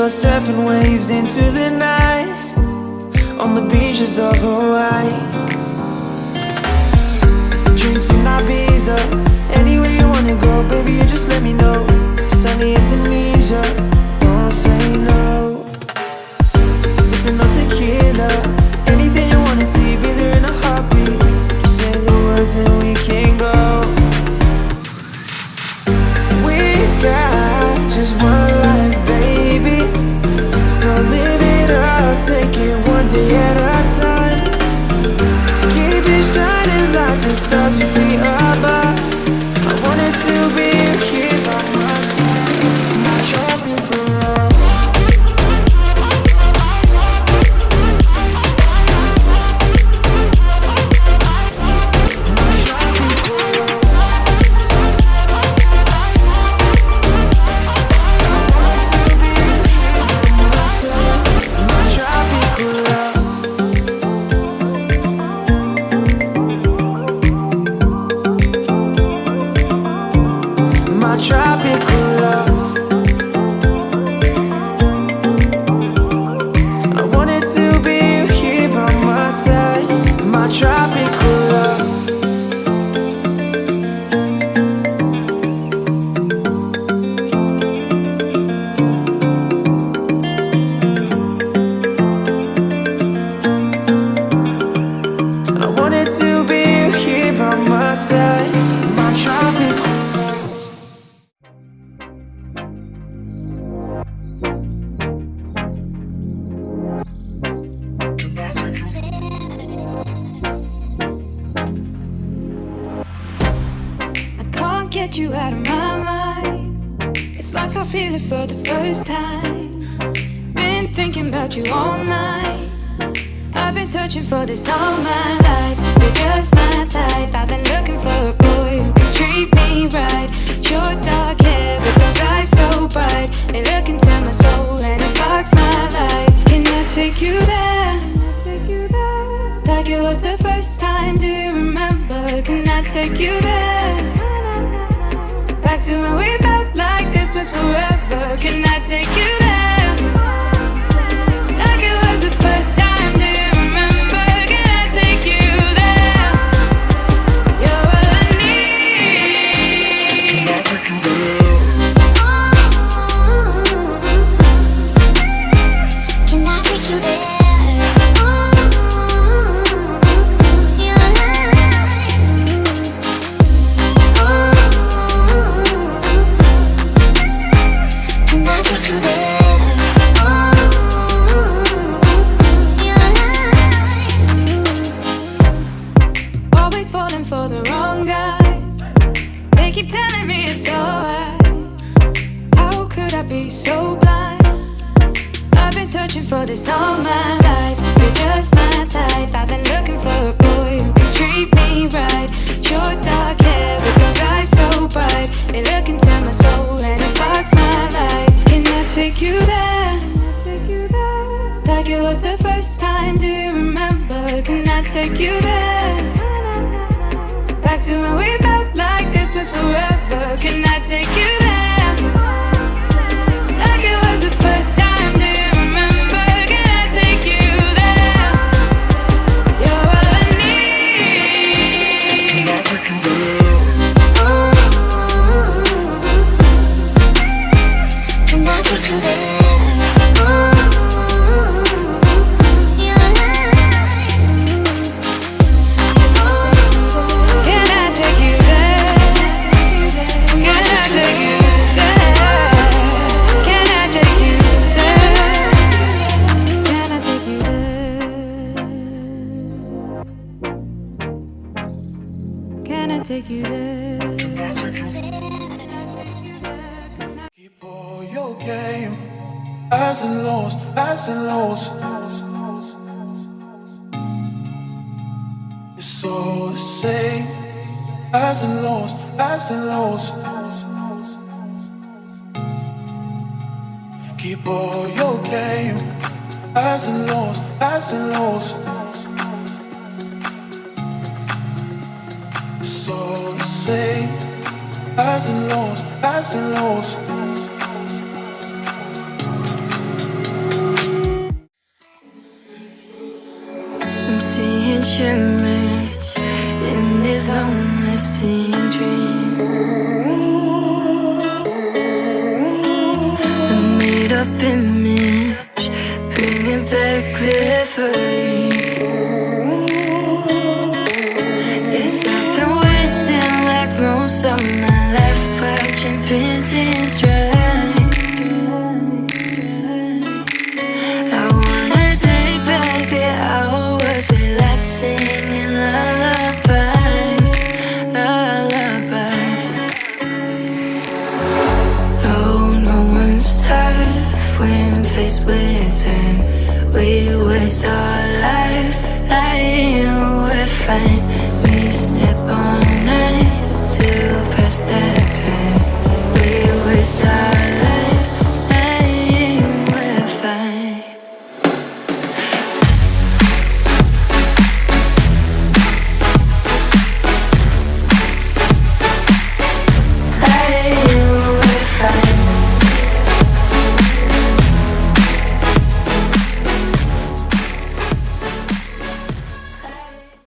go surfing waves into the night on the beaches of Hawaii. Drinks in Ibiza, anywhere you wanna go, baby, you just let me know. Sunny Indonesia, don't say no. Sipping on tequila, anything you wanna see, be there in a heartbeat. Just say the words and we can go. We've got just one life, baby, so live it up, take it one day at a time. Keep it shining like the stars we see above. I wanted to be here by my side, my tropical love. Tropical love. I wanted to be here by my side, my tropical love. I wanted to be here by my side, my tropical. Get you out of my mind. It's like I feel it for the first time. Been thinking about you all night. I've been searching for this all my life. You're just my type. I've been looking for a boy who can treat me right. Your dark hair with those eyes so bright. They look into my soul and it sparks my life. Can I take you there? Like it was the first time, do you remember? Can I take you there? Back to when we felt like this was forever. Can I take you there? Like it was the first time, do you remember? Can I take you there? You're all I need. Can I take you there? Can I take you there? For the wrong guys, they keep telling me it's alright. How could I be so blind? I've been searching for this all my life. You're just my type. I've been looking for a boy who can treat me right. Your dark hair with those eyes so bright. They look into my soul and it sparks my life. Can I take you there? Like it was the first time, do you remember? Can I take you there? Back to when we felt like this was forever. Can I take you there? Like it was the first time, do you remember? Can I take you there? You're all I need. Can I take you there? Can I take you there? Take you there. Keep all your game, highs and lows, highs and lows. It's all the same, highs and lows, highs and lows. Keep all your game, highs and lows, highs and lows. It's all the same, highs and lows, highs and lows. I'm seeing shimmers in these long-lasting dreams. A made-up image, bringing back memories. Yes, I've been wasting like most of my life, watching paintings dry. I wanna take back the hours we last singing lullabies, lullabies. No one's tough when faced with time. We waste our lives lying, we're fine. We step on night to pass that time.